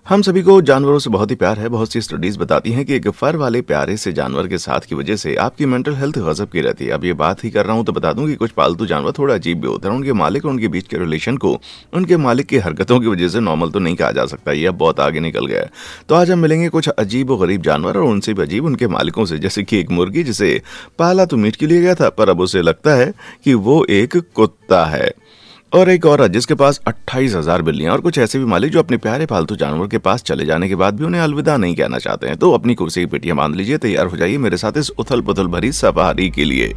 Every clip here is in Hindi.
हम सभी को जानवरों से बहुत ही प्यार है। बहुत सी स्टडीज बताती हैं कि एक फर वाले प्यारे से जानवर के साथ की वजह से आपकी मेंटल हेल्थ गजब की रहती है। अब ये बात ही कर रहा हूं तो बता दूं कि कुछ पालतू जानवर थोड़ा अजीब भी होते हैं। उनके मालिक और उनके बीच के रिलेशन को उनके मालिक की हरकतों की वजह से नॉर्मल तो नहीं कहा जा सकता। ये अब बहुत आगे निकल गया है। तो आज हम मिलेंगे कुछ अजीब और गरीब जानवर और उनसे भी अजीब उनके मालिकों से। जैसे कि एक मुर्गी जिसे पाला तो मीट के लिए गया था, पर अब उसे लगता है कि वो एक कुत्ता है। और एक औरत जिसके पास 28,000 बिल्लियां और कुछ ऐसे भी मालिक जो अपने प्यारे पालतू जानवर के पास चले जाने के बाद भी उन्हें अलविदा नहीं कहना चाहते हैं। तो अपनी कुर्सी की पेटियां बांध लीजिए, तैयार हो जाइए मेरे साथ इस उथल पुथल भरी सफारी के लिए।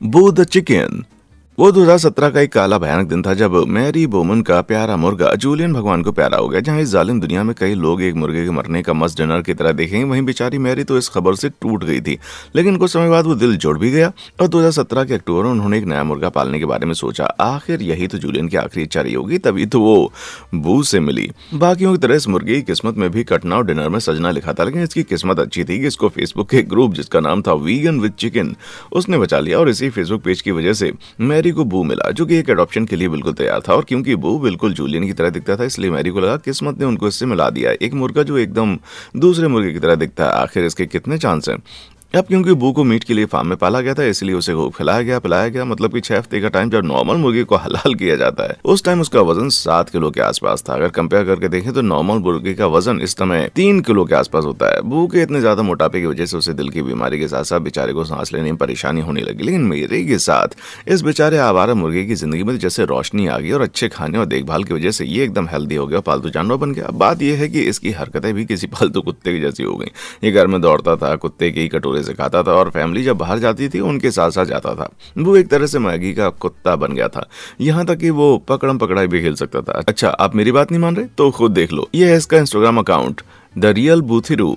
बू द चिकन। वो 2017 का एक काला भयानक दिन था जब मैरी बोमन का प्यारा मुर्गा जूलियन भगवान को प्यारा हो गया। जहां इस जालिम दुनिया में कई लोग एक मुर्गे के मरने का मस्त डिनर की तरह देखेंगे, वहीं बेचारी मैरी तो इस खबर से टूट गई थी। लेकिन कुछ समय बाद वो दिल जुड़ भी गया और 2017 के अक्टूबर में उन्होंने एक नया मुर्गा पालने के बारे में सोचा। आखिर यही तो जूलियन की आखिरी इच्छा रही होगी, तभी तो वो बू से मिली। बाकियों की तरह इस मुर्गे की किस्मत में भी कटना और डिनर में सजना लिखा था, लेकिन इसकी किस्मत अच्छी थी कि इसको फेसबुक के ग्रुप जिसका नाम था वीगन विद चिकन उसने बचा लिया। और इसी फेसबुक पेज की वजह से मैरी को बू मिला, जो कि एक एडॉप्शन के लिए बिल्कुल तैयार था। और क्योंकि बू बिल्कुल जूलियन की तरह दिखता था, इसलिए मैरी को लगा किस्मत ने उनको इससे मिला दिया। एक मुर्गा जो एकदम दूसरे मुर्गे की तरह दिखता है, आखिर इसके कितने चांस हैं। अब क्योंकि बू को मीट के लिए फार्म में पाला गया था, इसलिए उसे खूब खिलाया गया पिलाया गया। मतलब कि 6 हफ्ते का टाइम जब नॉर्मल मुर्गे को हलाल किया जाता है, उस टाइम उसका वजन 7 किलो के आसपास था। अगर कंपेयर करके देखें तो नॉर्मल मुर्गे का वजन इस समय 3 किलो के आसपास होता है। बू के इतने ज्यादा मोटापे की वजह से उसे दिल की बीमारी के साथ साथ बेचारे को सांस लेने में परेशानी होने लगी। लेकिन मेरे के साथ इस बेचारे आवारा मुर्गे की जिंदगी में जैसे रोशनी आ गई और अच्छे खाने और देखभाल की वजह से ये एकदम हेल्दी हो गया, पालतू जानवर बन गया। बात यह है कि इसकी हरकतें भी किसी पालतू कुत्ते की जैसी हो गई। ये घर में दौड़ता था, कुत्ते के ही कटोरे से खाता था और फैमिली जब बाहर जाती थी उनके साथ साथ जाता था। वो एक तरह से मैगी का कुत्ता बन गया था, यहाँ तक कि वो पकड़म पकड़ाई भी खेल सकता था। अच्छा, आप मेरी बात नहीं मान रहे तो खुद देख लो। ये है इसका इंस्टाग्राम अकाउंट द रियल बूथिरू।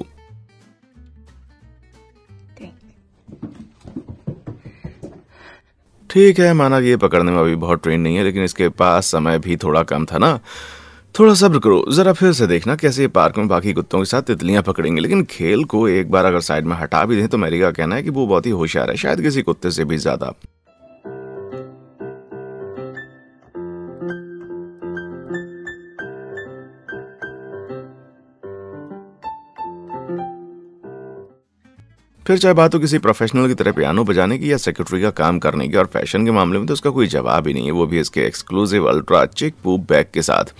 ठीक है, माना कि ये पकड़ने में अभी बहुत ट्रेन नहीं है, लेकिन इसके पास समय भी थोड़ा कम था ना। थोड़ा सब्र करो, जरा फिर से देखना कैसे ये पार्क में बाकी कुत्तों के साथ तितलियां पकड़ेंगे। लेकिन खेल को एक बार अगर साइड में हटा भी दें तो मेरी का कहना है कि वो बहुत ही होशियार है, शायद किसी कुत्ते से भी ज्यादा। फिर चाहे बात हो किसी प्रोफेशनल की तरह पियानो बजाने की या सेक्रेटरी का काम करने की, और फैशन के मामले में तो उसका कोई जवाब ही नहीं है, वो भी इसके एक्सक्लूसिव अल्ट्रा चिक पूप बैग के साथ।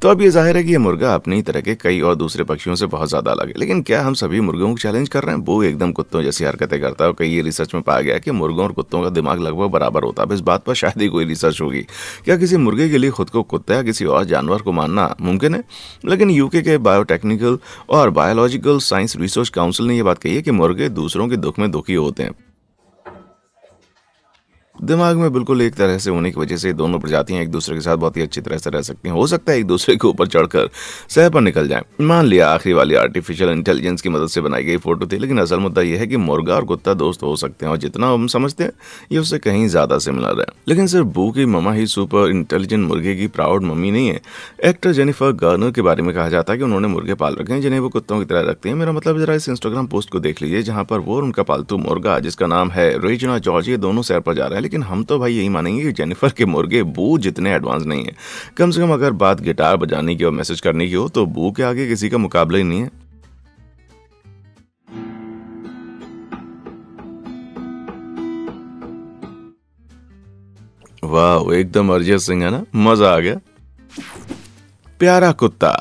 तो अब ये जाहिर है कि ये मुर्गा अपनी तरह के कई और दूसरे पक्षियों से बहुत ज्यादा अलग है। लेकिन क्या हम सभी मुर्गों को चैलेंज कर रहे हैं? वो एकदम कुत्तों जैसी हरकतें करता है और कई रिसर्च में पाया गया है कि मुर्गों और कुत्तों का दिमाग लगभग बराबर होता है। अब इस बात पर शायद ही कोई रिसर्च होगी। क्या किसी मुर्गे के लिए खुद को कुत्ता या किसी और जानवर को मानना मुमकिन है? लेकिन यूके के बायोटेक्निकल और बायोलॉजिकल साइंस रिसर्च काउंसिल ने यह बात कही है कि मुर्गे दूसरों के दुख में दुखी होते हैं। दिमाग में बिल्कुल एक तरह से होने की वजह से दोनों प्रजातियां एक दूसरे के साथ बहुत ही अच्छी तरह से रह सकती हैं। हो सकता है एक दूसरे के ऊपर चढ़कर सह पर निकल जाएं। मान लिया आखिरी वाली आर्टिफिशियल इंटेलिजेंस की मदद से बनाई गई फोटो थी, लेकिन असल मुद्दा यह है कि मुर्गा और कुत्ता दोस्त हो सकते हैं और जितना हम समझते हैं ये उससे कहीं ज्यादा सिमिलर है। लेकिन सिर्फ बू की ममा ही सुपर इंटेलिजेंट मुर्गे की प्राउड मम्मी नहीं है। एक्टर जेनिफर गार्नर के बारे में कहा जाता है कि उन्होंने मुर्गे पाल रखे हैं जिन्हें वो कुत्तों की तरह रखते हैं। मेरा मतलब जरा इस इंस्टाग्राम पोस्ट को देख लीजिए, जहां पर वो और उनका पालतू मुर्गा जिसका नाम है रेजिना जॉर्ज, ये दोनों सैर पर जा रहे हैं। लेकिन हम तो भाई यही मानेंगे कि जेनिफर के मुर्गे बू जितने एडवांस नहीं है। कम से कम अगर बात गिटार बजाने की और मैसेज करने की हो तो बू के आगे किसी का मुकाबला ही नहीं है। वाह, एकदम अरिजीत सिंह है ना, मजा आ गया। प्यारा कुत्ता।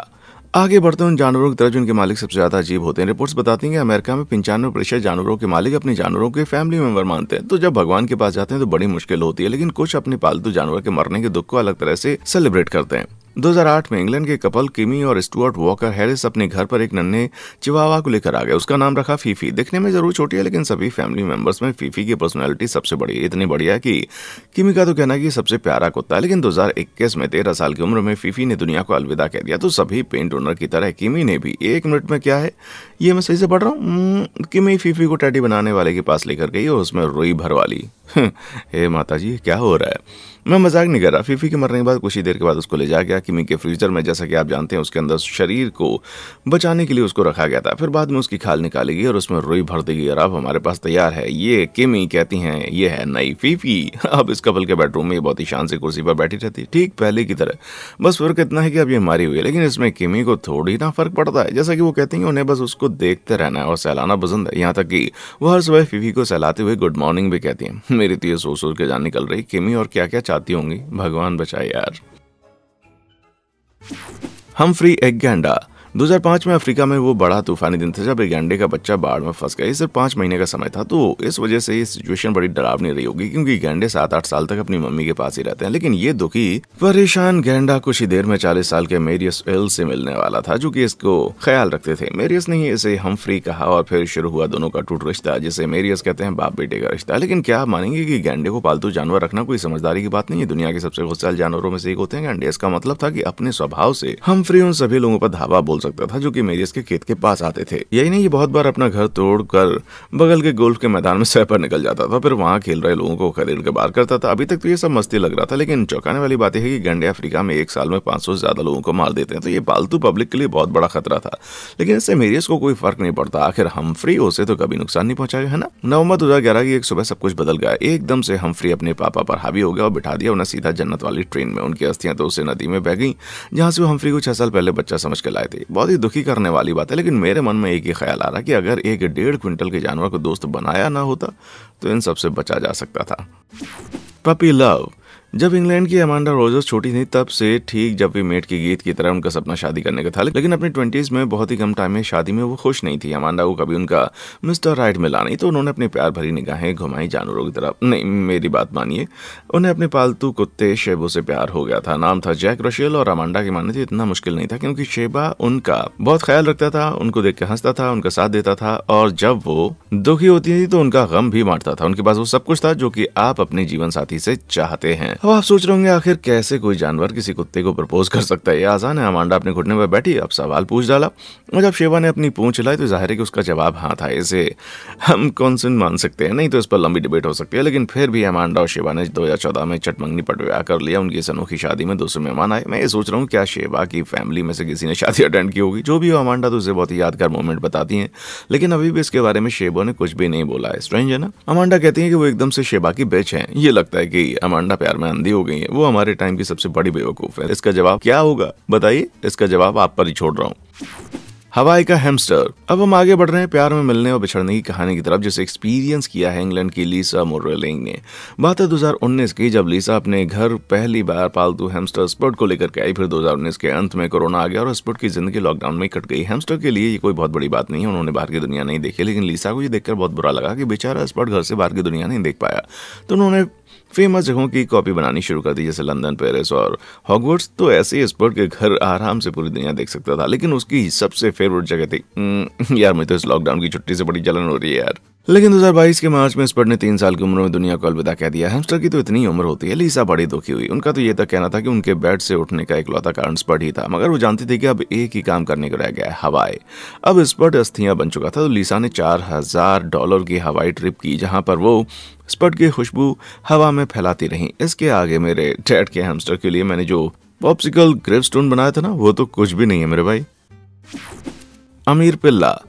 आगे बढ़ते हैं उन जानवरों की तरफ जिनके मालिक सबसे ज्यादा अजीब होते हैं। रिपोर्ट्स बताती हैं कि अमेरिका में 95% जानवरों के मालिक अपने जानवरों के फैमिली मेंबर मानते हैं। तो जब भगवान के पास जाते हैं तो बड़ी मुश्किल होती है। लेकिन कुछ अपने पालतू जानवर के मरने के दुख को अलग तरह से सेलिब्रेट करते हैं। 2008 में इंग्लैंड के कपल किमी और स्टुअर्ट वॉकर हैरिस अपने घर पर एक नन्हे चिवावा को लेकर आ गए। उसका नाम रखा फीफी। दिखने में जरूर छोटी है, लेकिन सभी फैमिली मेंबर्स में फीफी की पर्सनालिटी सबसे बड़ी है। इतनी बढ़िया है कि किमी का तो कहना है कि सबसे प्यारा कुत्ता है। लेकिन 2021 में 13 साल की उम्र में फीफी ने दुनिया को अलविदा कह दिया। तो सभी पेंट ओनर की तरह किमी ने भी 1 मिनट में, क्या है ये मैं सही से पढ़ रहा हूँ, किमी फीफी को टैडी बनाने वाले के पास लेकर गई और उसमें रुई भरवा ली। हे माता जी, क्या हो रहा है? मैं मजाक नहीं कर रहा। फीफी के मरने के बाद कुछ ही देर के बाद उसको ले जाया गया किमी के फ्रीजर में। जैसा कि आप जानते हैं, उसके अंदर शरीर को बचाने के लिए उसको रखा गया था। फिर बाद में उसकी खाल निकाली गई और उसमें रुई भर दी गई और अब हमारे पास तैयार है। ये किमी कहती हैं ये है नई फीफी। अब इस कपल के बेडरूम में ये बहुत ही शान से कुर्सी पर बैठी रहती, ठीक पहले की तरह। बस फर्क इतना है कि अब ये मारी हुई है, लेकिन इसमें किमी को थोड़ी ना फर्क पड़ता है। जैसा कि वो कहती हैं, उन्हें बस उसको देखते रहना है और सहलाना पसंद है। यहाँ तक कि वो हर सुबह फीफी को सहलाते हुए गुड मॉर्निंग भी कहती हैं। मेरी तो ये सोच सोच के जान निकल रही किमी और क्या क्या चाहती होंगी, भगवान बचाए यार। हम्फ्री एक गैंडा। 2005 में अफ्रीका में वो बड़ा तूफानी दिन था जब एक गैंडे का बच्चा बाढ़ में फंस गया। ये सिर्फ 5 महीने का समय था, तो इस वजह से ये सिचुएशन बड़ी डरावनी रही होगी, क्योंकि गैंडे 7-8 साल तक अपनी मम्मी के पास ही रहते हैं। लेकिन ये दुखी परेशान गैंडा कुछ ही देर में 40 साल के मेरियस एल से मिलने वाला था, जो कि इसको ख्याल रखते थे। मेरियस ने ही इसे हम्फ्री कहा और फिर शुरू हुआ दोनों का टूट रिश्ता, जिसे मेरियस कहते हैं बाप बेटे का रिश्ता। लेकिन क्या आप मानेंगे कि गैंडे को पालतू जानवर रखना कोई समझदारी की बात नहीं है? दुनिया के सबसे गुस्सैल जानवरों में से एक होते हैं गैंडे। इसका मतलब था कि अपने स्वभाव से हम्फ्री उन सभी लोगों पर धावा बोल सकता था जो कि इसके खेत के पास आते थे। यही नहीं, ये बहुत बार अपना घर तोड़कर बगल के गोल्फ के मैदान में सह पर निकल जाता था, फिर वहां खेल रहे लोगों को खदेड़ के बाहर करता था। अभी तक तो ये सब मस्ती लग रहा था, लेकिन चौंकाने वाली बात यह है कि गैंडे अफ्रीका में एक साल में 500 से ज्यादा लोगों को मार देते हैं। तो ये पालतू पब्लिक के लिए बहुत बड़ा खतरा था, लेकिन इससे मेरियस को कोई फर्क नहीं पड़ता। आखिर हम्फ्री उसे तो कभी नुकसान नहीं पहुंचाएगा, है ना। नवंबर 2011 की एक सुबह सब कुछ बदल गया। एकदम से हम्फ्री अपने पापा पर हावी हो गया और बिठा दिया उन्हें सीधा जन्नत वाली ट्रेन में। उनकी अस्थियां तो उसे नदी में बह गई, जहां से वो हम्फ्री को 6 साल पहले बच्चा समझ के लाए थे। बहुत ही दुखी करने वाली बात है, लेकिन मेरे मन में एक ही ख्याल आ रहा कि अगर एक 1.5 क्विंटल के जानवर को दोस्त बनाया ना होता तो इन सबसे बचा जा सकता था। Puppy love. जब इंग्लैंड की अमांडा रोजर्स छोटी थी, तब से ठीक जब वी मेट के गीत की तरह उनका सपना शादी करने का था, लेकिन अपने 20s में बहुत ही कम टाइम में शादी में वो खुश नहीं थी। अमांडा को कभी उनका मिस्टर राइट मिला नहीं, तो उन्होंने अपनी प्यार भरी निगाहें घुमाई जानवरों की तरफ। नहीं, मेरी बात मानिए, उन्हें अपने पालतू कुत्ते शेबो से प्यार हो गया था। नाम था जैक रशेल और अमांडा की माने तो इतना मुश्किल नहीं था, क्योंकि शेबा उनका बहुत ख्याल रखता था, उनको देख के हंसता था, उनका साथ देता था, और जब वो दुखी होती थी तो उनका गम भी बांटता था। उनके पास वो सब कुछ था जो कि आप अपने जीवन साथी से चाहते हैं। अब आप सोच रहे होंगे आखिर कैसे कोई जानवर किसी कुत्ते को प्रपोज कर सकता है? ये आसान है। अमांडा अपने घुटने पर बैठी, अब सवाल पूछ डाला, और जब शेबा ने अपनी पूंछ हिलाई तो जाहिर है कि उसका जवाब हाँ था। इसे हम कॉन्सेंट मान सकते हैं, नहीं तो इस पर लंबी डिबेट हो सकती है। लेकिन फिर भी अमांडा और शेबा ने 2014 में चटमंगनी पर विवाह कर लिया। उनकी इस अनोखी शादी में 200 मेहमान आए। मैं ये सोच रहा हूँ क्या शेबा की फैमिली में से किसी ने शादी अटेंड की होगी? जो भी हो, अमांडा तो उसे बहुत ही यादगार मोमेंट बताती है, लेकिन अभी भी इसके बारे में शेबा ने कुछ भी नहीं बोला है। स्ट्रेंज है ना। अमांडा कहती है कि वो एकदम से शेबा की बेच है। ये लगता है कि अमांडा प्यार में अंधी हो गई है, वो हमारे टाइम की सबसे बड़ी बेवकूफ है। इसका जवाब क्या होगा बताइए? इसका जवाब आप पर ही छोड़ रहा हूँ। हवाई का हैमस्टर। अब हम आगे बढ़ रहे हैं प्यार में मिलने और बिछड़ने की कहानी की तरफ, जिसे एक्सपीरियंस किया है इंग्लैंड की लीसा मोरेलिंग ने। बात है 2019 की, जब लीसा अपने घर पहली बार पालतू हैमस्टर स्पॉट को लेकर के आई। फिर 2019 के अंत में कोरोना आ गया और स्पॉट की जिंदगी लॉकडाउन में कट गई। हैमस्टर के लिए ये कोई बहुत बड़ी बात नहीं है, उन्होंने बाहर की दुनिया नहीं देखी, लेकिन लीसा को ये देखकर बहुत बुरा लगा कि बेचारा स्पॉट घर से बाहर की दुनिया नहीं देख पाया। तो उन्होंने फेमस जगहों की कॉपी बनानी शुरू कर दी, जैसे लंदन, पेरिस और हॉगवर्ट्स। तो ऐसे ही स्पॉट के घर आराम से पूरी दुनिया देख सकता था, लेकिन उसकी सबसे फेवरेट जगह थी यार, मुझे तो इस लॉकडाउन की छुट्टी से बड़ी जलन हो रही है यार। लेकिन 2022 के मार्च में स्पॉट ने 3 साल की उम्र में दुनिया को अलविदा कह दिया। हैमस्टर की तो इतनी उम्र होती है। लीसा बड़ी दुखी हुई। उनका तो ये तक कहना था कि उनके बेड से उठने का इकलौता कारण स्पॉट ही था, मगर वो जानती थी कि अब एक ही काम करने को रह गया है, हवाई। अब स्पॉट अस्थियां बन चुका था, तो लीसा ने $4000 की हवाई ट्रिप की, जहां पर वो स्पॉट की खुशबू हवा में फैलाती रही। इसके आगे मेरे डैड के हैमस्टर के लिए मैंने जो पॉप्सिकल ग्रेवस्टोन बनाया था ना, वो तो कुछ भी नहीं है मेरे भाई। अमीर पिल्ला।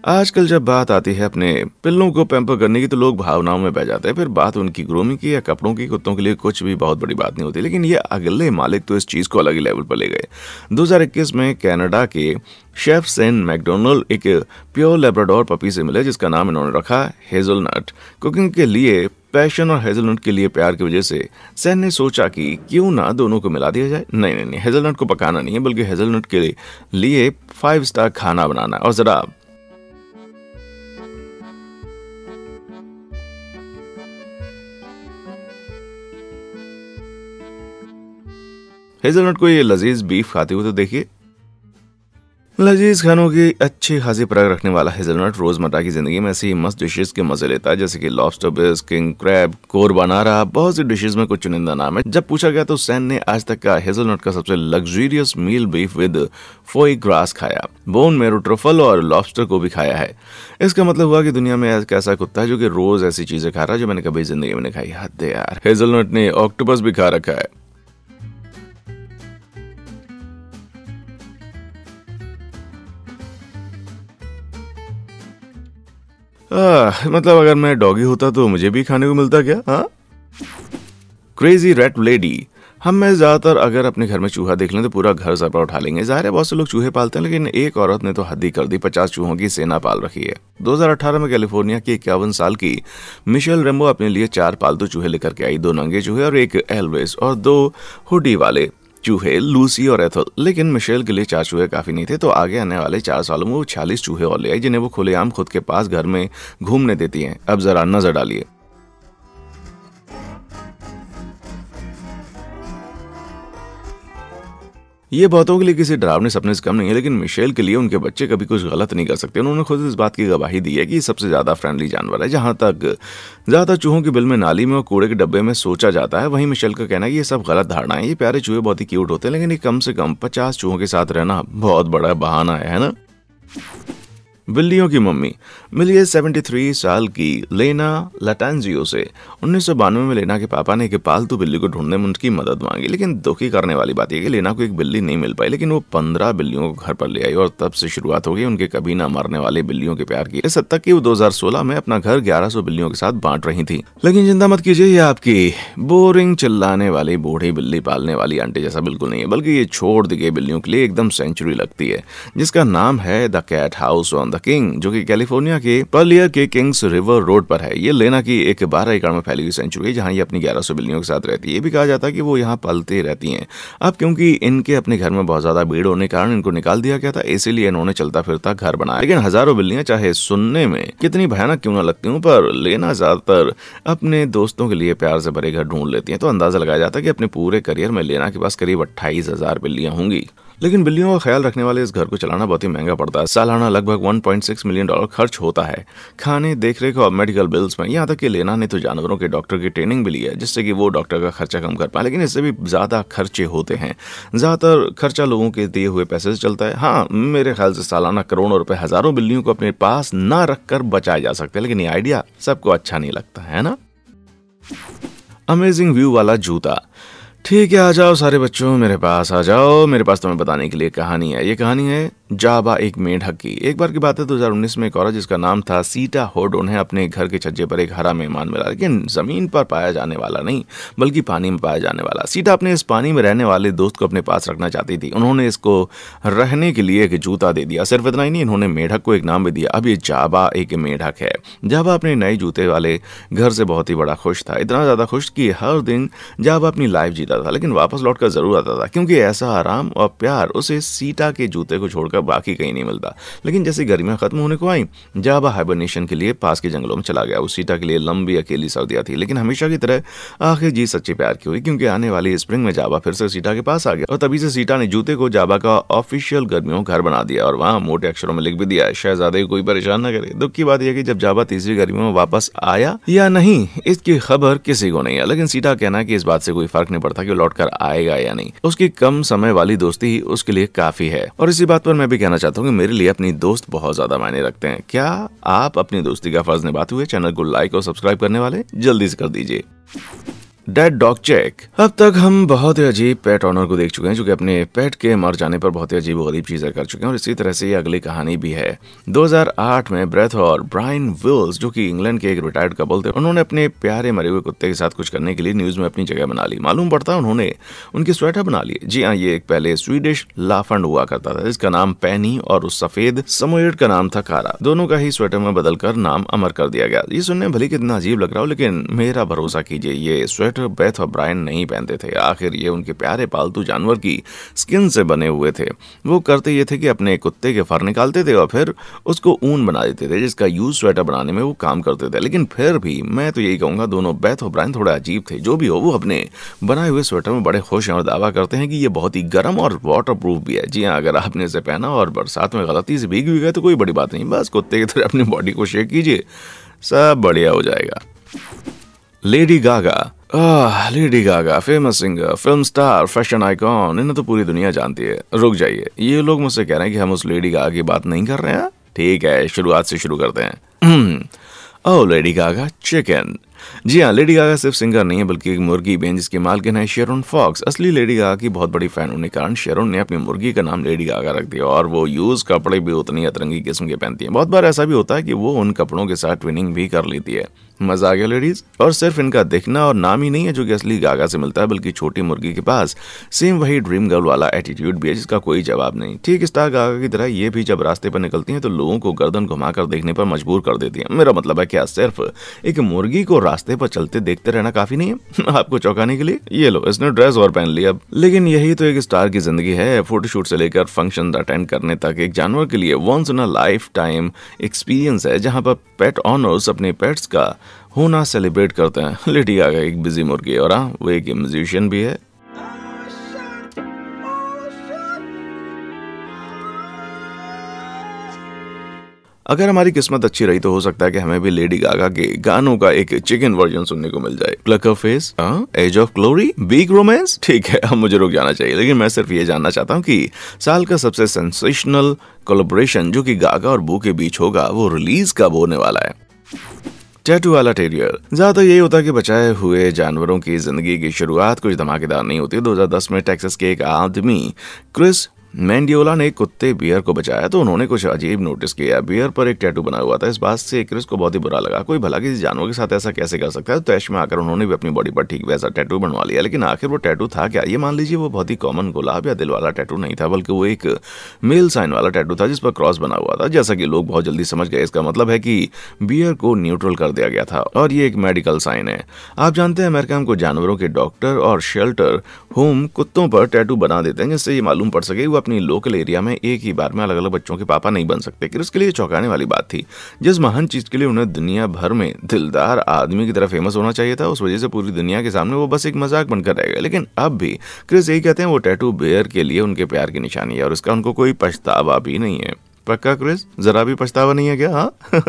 आजकल जब बात आती है अपने पिल्लों को पैम्पर करने की, तो लोग भावनाओं में बह जाते हैं। फिर बात उनकी ग्रूमिंग की या कपड़ों की, कुत्तों के लिए कुछ भी बहुत बड़ी बात नहीं होती, लेकिन ये अगले मालिक तो इस चीज को अलग ही लेवल पर ले गए। 2021 में कनाडा के शेफ सेन मैकडोनल्ड एक प्योर लेब्राडोर पपी से मिले, जिसका नाम इन्होंने रखा हेजलनट। कुकिंग के लिए पैशन और हेजलनट के लिए प्यार की वजह से सैन ने सोचा कि क्यों ना दोनों को मिला दिया जाए। नहीं, हेजलनट को पकाना नहीं है, बल्कि हेजलनट के लिए 5 स्टार खाना बनाना है। और जरा हेजलनट को ये लजीज बीफ खाते हुए तो देखिए। लजीज खानों की अच्छी खासी परख रखने वाला हेजलनट रोजमर्रा की जिंदगी में ऐसी मस्त डिशेस के मजे लेता है, जैसे कि लॉबस्टर बिस्क, किंग क्रैब, कोरबानारा। बहुत सी डिशेस में कुछ चुनिंदा नाम है। जब पूछा गया तो सैन ने आज तक का हेजलनट का सबसे luxurious meal beef with foie gras खाया, बोन मेरो ट्रफल और लॉबस्टर को भी खाया है। इसका मतलब हुआ कि दुनिया में एक ऐसा कुत्ता है जो कि रोज ऐसी चीजें खा रहा है जो मैंने कभी जिंदगी में नहीं खाई। हद है यार। हेजलनट ने ऑक्टोपस भी खा रखा है। मतलब अगर मैं डॉगी होता तो मुझे भी खाने को मिलता क्या? हाँ। Crazy rat lady. हम में ज्यादातर अगर अपने घर में चूहा देख लें तो पूरा घर सर पर उठा लेंगे। जाहिर है बहुत से लोग चूहे पालते हैं, लेकिन एक औरत ने तो हद ही कर दी, 50 चूहों की सेना पाल रखी है। 2018 में कैलिफोर्निया की 51 साल की मिशेल रेम्बो अपने लिए 4 पालतू चूहे लेकर के आई, 2 नंगे चूहे और एक एल्विस, और 2 हुडी वाले चूहे लूसी और एथल। लेकिन मिशेल के लिए 4 चूहे काफी नहीं थे, तो आगे आने वाले 4 सालों में वो 46 चूहे और ले आई, जिन्हें वो खुलेआम खुद के पास घर में घूमने देती हैं। अब जरा नजर डालिए। ये बहुतों के लिए किसी डरावने सपने से कम नहीं है, लेकिन मिशेल के लिए उनके बच्चे कभी कुछ गलत नहीं कर सकते। उन्होंने खुद इस बात की गवाही दी है कि सबसे ज्यादा फ्रेंडली जानवर है। जहां तक ज्यादा चूहों के बिल में, नाली में और कूड़े के डब्बे में सोचा जाता है, वहीं मिशेल का कहना है कि ये सब गलत धारणा है। ये प्यारे चूहे बहुत ही क्यूट होते हैं, लेकिन ये कम से कम 50 चूहों के साथ रहना बहुत बड़ा बहाना है ना। बिल्लियों की मम्मी मिली है 73 साल की लेना लटांजियो से। 1992 में लेना के पापा ने एक पालतू बिल्ली को ढूंढने में उनकी मदद मांगी, लेकिन दुखी करने वाली बात यह कि लेना को एक बिल्ली नहीं मिल पाई। लेकिन वो 15 बिल्लियों को घर पर ले आई और तब से शुरुआत हो गई उनके कभी ना मरने वाले बिल्लियों के प्यार की। इस हद तक कि वो 2016 में अपना घर 1100 बिल्लियों के साथ बांट रही थी। लेकिन चिंता मत कीजिए, ये आपकी बोरिंग चिल्लाने वाली बूढ़ी बिल्ली पालने वाली आंटी जैसा बिल्कुल नहीं है, बल्कि ये छोड़ दी गई बिल्लियों के लिए एकदम सेंचुरी लगती है, जिसका नाम है the cat house on the king, जो कि कैलिफोर्निया के पर्लियर के किंग्स रिवर रोड पर है। ये लेना की एक 12 एकड़ में फैली हुई सेंचुरी है, जहां ये अपनी 1100 बिल्लियों के साथ रहती है। ये भी कहा जाता है कि वो यहाँ पलते रहती हैं। अब क्योंकि इनके अपने घर में बहुत ज्यादा भीड़ होने के कारण इनको निकाल दिया गया था, इसीलिए इन्होंने चलता फिरता घर बनाया। लेकिन हजारों बिल्लियां चाहे सुनने में कितनी भयानक क्यों ना लगती हूँ, पर लेना ज्यादातर अपने दोस्तों के लिए प्यार से भरे घर ढूंढ लेती हैं। तो अंदाजा लगाया जाता है कि अपने पूरे करियर में लेना के पास करीब 28,000 बिल्लियां होंगी। लेकिन बिल्लियों का ख्याल रखने वाले इस घर को चलाना बहुत ही महंगा पड़ता है। सालाना लगभग $1.6 मिलियन खर्च होता है खाने, देखरेख और मेडिकल बिल्स में। यहाँ तक कि लेना ने तो जानवरों के डॉक्टर की ट्रेनिंग भी ली है, जिससे कि वो डॉक्टर का खर्चा कम कर पाए। लेकिन इससे भी ज्यादा खर्चे होते हैं। ज्यादातर खर्चा लोगों के दिए हुए पैसे से चलता है। हाँ, मेरे ख्याल से सालाना करोड़ों रुपए हजारों बिल्लियों को अपने पास ना रखकर बचाए जा सकते हैं। लेकिन ये आइडिया सबको अच्छा नहीं लगता है ना। अमेजिंग व्यू वाला जूता। ठीक है, आ जाओ सारे बच्चों, मेरे पास आ जाओ। मेरे पास तुम्हें बताने के लिए कहानी है। ये कहानी है जाबा एक मेंढक की। एक बार की बात है 2019 में एक औरत जिसका नाम था सीटा होड, उन्हें अपने घर के छज्जे पर एक हरा मेहमान मिला, लेकिन जमीन पर पाया जाने वाला नहीं बल्कि पानी में पाया जाने वाला। सीटा अपने इस पानी में रहने वाले दोस्त को अपने पास रखना चाहती थी। उन्होंने इसको रहने के लिए एक जूता दे दिया। सिर्फ इतना ही नहीं, इन्होंने मेढक को एक नाम भी दिया। अब ये जाबा एक मेढक है। जाबा अपने नए जूते वाले घर से बहुत ही बड़ा खुश था, इतना ज्यादा खुश कि हर दिन जाबा अपनी लाइफ जीता था, लेकिन वापस लौटकर जरूर आता था, क्योंकि ऐसा आराम और प्यार उसे सीटा के जूते को छोड़कर बाकी कहीं नहीं मिलता। लेकिन जैसे गर्मियां खत्म होने को आई, जाबा हाइबरनेशन के लिए पास के जंगलों में चला गया। उस सीटा के लिए लंबी अकेली सर्दियां थी, लेकिन हमेशा की तरह आखिर जी सच्चे प्यार की हुई, क्योंकि आने वाली स्प्रिंग में जाबा फिर से सीटा के पास आ गया। और तभी से सीटा ने जूते को जाबा का ऑफिशियल गर्मियों घर बना दिया और वहां मोटे अक्षरों में लिख भी दिया, शहजादे को कोई परेशान न करे। दुख की बात यह कि जब जाबा तीसरी गर्मियों में वापस आया या नहीं, इसकी खबर किसी को नहीं है। लेकिन सीटा कहना है कि इस बात से कोई फर्क नहीं पड़ता कि वो लौटकर आएगा या नहीं। उसकी कम समय वाली दोस्ती ही उसके लिए काफी है। और इसी बात पर मैं भी कहना चाहता हूँ कि मेरे लिए अपनी दोस्त बहुत ज्यादा मायने रखते हैं। क्या आप अपनी दोस्ती का फर्ज निभाते हुए चैनल को लाइक और सब्सक्राइब करने वाले जल्दी से कर दीजिए। Dead dog check. अब तक हम बहुत ही अजीब पेट ऑनर को देख चुके हैं, जो कि अपने पेट के मर जाने पर बहुत ही अजीब और गरीब चीजें कर चुके हैं। और इसी तरह से ये अगली कहानी भी है। 2008 में ब्रेथ और ब्रायन विल्स, जो कि इंग्लैंड के एक रिटायर्ड कपल थे, उन्होंने अपने प्यारे मरे हुए कुत्ते के साथ कुछ करने के लिए न्यूज में अपनी जगह बना ली। मालूम पड़ता उन्होंने उनके स्वेटर बना लिए। जी हाँ, ये एक पहले स्वीडिश लाफंड हुआ करता था, जिसका नाम पैनी और उस सफेद समोयड का नाम था कारा। दोनों का ही स्वेटर में बदलकर नाम अमर कर दिया गया। ये सुनने भले कितना अजीब लग रहा हो, लेकिन मेरा भरोसा कीजिए, ये स्वेटर स्वेटर बेथ और ब्रायन नहीं पहनते थे। आखिर ये उनके प्यारे पालतू जानवर की स्किन से बने हुए थे। वो करते ये थे कि अपने कुत्ते के फर निकालते थे और फिर उसको ऊन बना देते थे, जिसका यूज स्वेटर बनाने में वो काम करते थे। लेकिन फिर भी मैं तो यही कहूँगा, दोनों बेथ और ब्रायन थोड़े अजीब थे। जो भी हो, वो अपने बनाए हुए स्वेटर में बड़े खुश हैं और दावा करते हैं कि ये बहुत ही गर्म और वाटर प्रूफ भी है। जी हाँ, अगर आपने इसे पहना और बरसात में गलती से भीग भी गए तो कोई बड़ी बात नहीं, बस कुत्ते की तरह अपनी बॉडी को शेक कीजिए, सब बढ़िया हो जाएगा। Lady Gaga famous singer, film star, fashion icon, इन्हें तो पूरी दुनिया जानती है। रुक जाइए, ये लोग मुझसे कह रहे हैं कि हम उस लेडी गागा की बात नहीं कर रहे हैं। ठीक है, शुरुआत से शुरू करते हैं। ओह, लेडी गागा चिकन। जी हाँ, लेडी गागा सिर्फ सिंगर नहीं है बल्कि एक मुर्गी भी है जिसकी मालकिन है शेरोन फॉक्स। असली लेडी गागा की बहुत बड़ी फैन होने के कारण शेरोन ने अपनी मुर्गी का नाम लेडी गागा रख दिया और वो यूज कपड़े भी उतनी अतरंगी किस्म के पहनती है। बहुत बार ऐसा भी होता है कि वो उन कपड़ों के साथ ट्विनिंग भी कर लेती है। मजा आ गया लेडीज। और सिर्फ इनका दिखना और नाम ही नहीं है जो कि असली गागा से मिलता है, बल्कि छोटी मुर्गी के पास सेम वही ड्रीम गर्ल वाला एटीट्यूड भी है जिसका कोई जवाब नहीं। ठीक स्टार गागा की तरह ये भी जब रास्ते पर निकलती हैं तो लोगों को गर्दन घुमाकर देखने पर मजबूर कर देती है। मेरा मतलब है, क्या सिर्फ एक मुर्गी को रास्ते पर चलते देखते रहना काफी नहीं है आपको चौंकाने के लिए? ये लो, इसने ड्रेस और पहन लिया अब। लेकिन यही तो एक स्टार की जिंदगी है। फोटोशूट से लेकर फंक्शन अटेंड करने तक एक जानवर के लिए once in a lifetime experience है, जहां पर पेट ऑनर्स अपने पेट्स का होना सेलिब्रेट करते हैं। लेडी गागा एक बिजी मुर्गी है और हाँ, वो एक म्यूजिशियन भी है। अगर हमारी किस्मत अच्छी रही तो हो सकता है कि हमें भी लेडी गागा के गानों का एक चिकन वर्जन सुनने को मिल जाए। Plucker face, age of glory, big romance. ठीक है, अब मुझे रुक जाना चाहिए, लेकिन मैं सिर्फ ये जानना चाहता हूँ कि साल का सबसे सेंसेशनल कोलैबोरेशन जो कि गागा और बू के बीच होगा, वो रिलीज कब होने वाला है? टैटू वाला टेरियर। ज्यादातर यही होता है कि बचाए हुए जानवरों की जिंदगी की शुरुआत कुछ धमाकेदार नहीं होती। 2010 में टेक्सास के एक आदमी क्रिस मैंडियोला ने एक कुत्ते बियर को बचाया तो उन्होंने कुछ अजीब नोटिस किया। बियर पर एक टैटू बना हुआ था। इस बात से क्रिस को बहुत ही बुरा लगा। कोई भला किसी जानवर के साथ ऐसा कैसे कर सकता है? तो तैश में आकर उन्होंने भी अपनी बॉडी पर ठीक वैसा टैटू बनवा लिया। लेकिन आखिर वो टैटू था क्या? ये मान लीजिए वो बहुत ही कॉमन गुलाब या दिल वाला टैटू नहीं था, बल्कि वो एक मेल साइन वाला टैटू था जिस पर क्रॉस बना हुआ था। जैसा कि लोग बहुत जल्दी समझ गए, इसका मतलब है कि बियर को न्यूट्रल कर दिया गया था और ये एक मेडिकल साइन है। आप जानते हैं, अमेरिका में कुछ जानवरों के डॉक्टर और शेल्टर होम कुत्तों पर टैटू बना देते हैं जिससे ये मालूम पड़ सके वो अपनी लोकल एरिया में एक ही बार में अलग अलग बच्चों के पापा नहीं बन सकते। क्रिस के लिए चौंकाने वाली बात थी। जिस महान चीज के लिए उन्हें दुनिया भर में दिलदार आदमी की तरह फेमस होना चाहिए था, उस वजह से पूरी दुनिया के सामने वो बस एक मजाक बनकर रह गए। लेकिन अब भी क्रिस यही कहते हैं, वो टैटू बेयर के लिए उनके प्यार की निशानी है और इसका उनको कोई पछतावा भी नहीं है। पक्का क्रिस, जरा भी पछतावा नहीं है क्या? हाँ।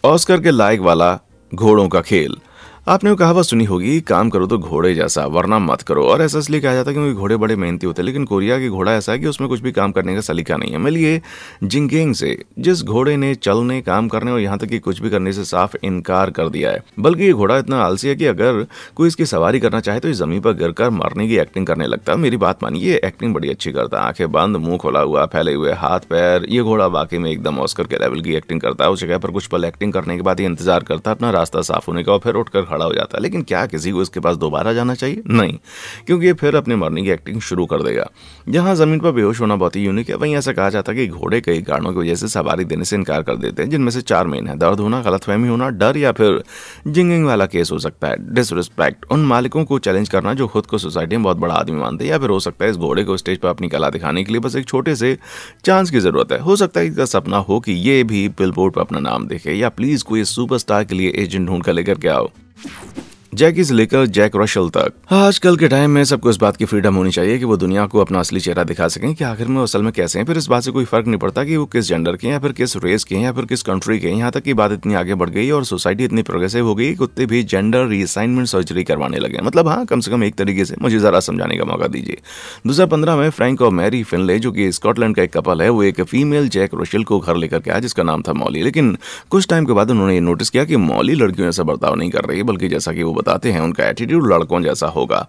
ऑस्कर के लायक वाला घोड़ों का खेल। आपने वो कहावत सुनी होगी, काम करो तो घोड़े जैसा वरना मत करो। और ऐसा इसलिए कहा जाता है क्योंकि घोड़े बड़े मेहनती होते हैं, लेकिन कोरिया की घोड़ा ऐसा है कि उसमें कुछ भी काम करने का सलीका नहीं है। मिलिए जिंगकिंग से, जिस घोड़े ने चलने, काम करने और यहाँ तक कि कुछ भी करने से साफ इनकार कर दिया है। बल्कि ये घोड़ा इतना आलसी है कि अगर कोई इसकी सवारी करना चाहे तो इस जमीन पर गिरकर मरने की एक्टिंग करने लगता है। मेरी बात मानिए, ये एक्टिंग बड़ी अच्छी करता है। आंखें बंद, मुंह खोला हुआ, फैले हुए हाथ पैर। ये घोड़ा वाकई में एकदम ऑस्कर के लेवल की एक्टिंग करता है। उस जगह पर कुछ पल एक्टिंग करने के बाद ये इंतजार करता है अपना रास्ता साफ होने का और फिर उठकर खड़ा हो जाता है। लेकिन क्या किसी को इसके पास दोबारा जाना चाहिए? नहीं, क्योंकि ये फिर अपने मरने की एक्टिंग शुरू कर देगा। जहां जमीन पर बेहोश होना बहुत ही यूनिक है, वहीं ऐसा कहा जाता है कि घोड़े कई कारणों की वजह से सवारी देने से इनकार कर देते हैं, जिनमें से 4 मेन है: दर्द होना, गलतफहमी होना, डर या फिर जिंगिंग वाला केस हो सकता है, डिसरिस्पेक्ट, उन मालिकों को चैलेंज करना जो खुद को सोसाइटी में बहुत बड़ा आदमी मानते हैं, या फिर हो सकता है इस घोड़े को स्टेज पर अपनी कला दिखाने के लिए बस एक छोटे से चांस की जरूरत है। हो सकता है इसका सपना हो कि ये भी बिलबोर्ड पर अपना नाम देखे, या प्लीज कोई सुपरस्टार के लिए एजेंट ढूंढ कर लेकर के आओ। जैकी से लेकर जैक रशल तक। आजकल के टाइम में सबको इस बात की फ्रीडम होनी चाहिए कि वो दुनिया को अपना असली चेहरा दिखा सकें कि आखिर में वो असल में कैसे हैं। फिर इस बात से कोई फर्क नहीं पड़ता कि वो किस जेंडर के हैं या फिर किस रेस के हैं या फिर किस कंट्री के हैं। यहाँ तक की बात इतनी आगे बढ़ गई और सोसाइटी इतनी प्रोग्रेसिव हो गई, कुत्ते भी जेंडर रीअसाइनमेंट सर्जरी करवाने लगे। मतलब हाँ, कम से कम एक तरीके से। मुझे जरा समझाने का मौका दीजिए। 2015 में फ्रैंक और मैरी फिनले, जो कि स्कॉटलैंड का एक कपल है, वो एक फीमेल जैक रशल को घर लेकर के आया जिसका नाम था मॉली। लेकिन कुछ टाइम के बाद उन्होंने ये नोटिस किया कि मॉली लड़कियों ऐसा बर्ताव नहीं कर रही, बल्कि जैसा कि वो बताते हैं उनका एटीट्यूड लड़कों जैसा होगा।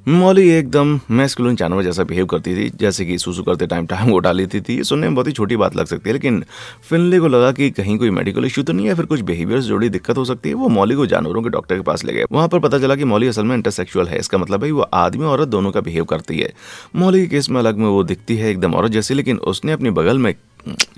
मॉली एकदम मैस्कुलिन जानवर जैसा बिहेव करती थी, जैसे कि सुसु करते टाइम टांग उठा लेती थी। ये सुनने में बहुत ही छोटी बात लग सकती है, लेकिन फिनले को लगा कि कहीं कोई मेडिकल इश्यू तो नहीं है, फिर कुछ बिहेवियर से जुड़ी दिक्कत हो सकती है। वो मॉली को जानवरों के डॉक्टर के पास ले गए। वहां पर पता चला कि मॉली असल में इंटरसेक्सुअल है। इसका मतलब है वो आदमी औरत दोनों का बिहेव करती है। मॉली के केस में अलग में वो दिखती है एकदम औरत जैसी, लेकिन उसने अपने बगल में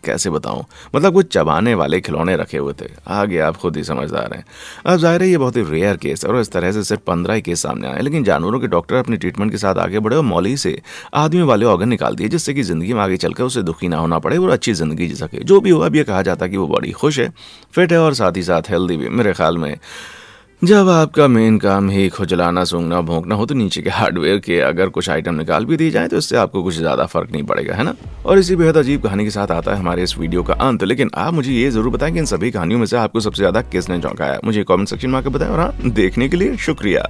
कैसे बताऊं, मतलब कुछ चबाने वाले खिलौने रखे हुए थे। आगे आप खुद ही समझदार हैं। अब जाहिर है ये बहुत ही रेयर केस है और इस तरह से सिर्फ 15 ही केस सामने आए, लेकिन जानवरों के डॉक्टर अपनी ट्रीटमेंट के साथ आगे बढ़े और मौली से आदमी वाले ऑर्गन निकाल दिए, जिससे कि जिंदगी में आगे चलकर उसे दुखी ना होना पड़े और अच्छी जिंदगी जी सके। जो भी हो, अब ये कहा जाता है कि वो बड़ी खुश है, फिट है और साथ ही साथ हेल्दी भी। मेरे ख्याल में जब आपका मेन काम ही खुजलाना, सूंघना, भौंकना हो, तो नीचे के हार्डवेयर के अगर कुछ आइटम निकाल भी दी जाए तो इससे आपको कुछ ज़्यादा फर्क नहीं पड़ेगा, है ना। और इसी बेहद अजीब कहानी के साथ आता है हमारे इस वीडियो का अंत। लेकिन आप मुझे ये ज़रूर बताएं कि इन सभी कहानियों में से आपको सबसे ज़्यादा किसने चौंकाया। मुझे कमेंट सेक्शन में आकर बताएं। और हाँ, देखने के लिए शुक्रिया।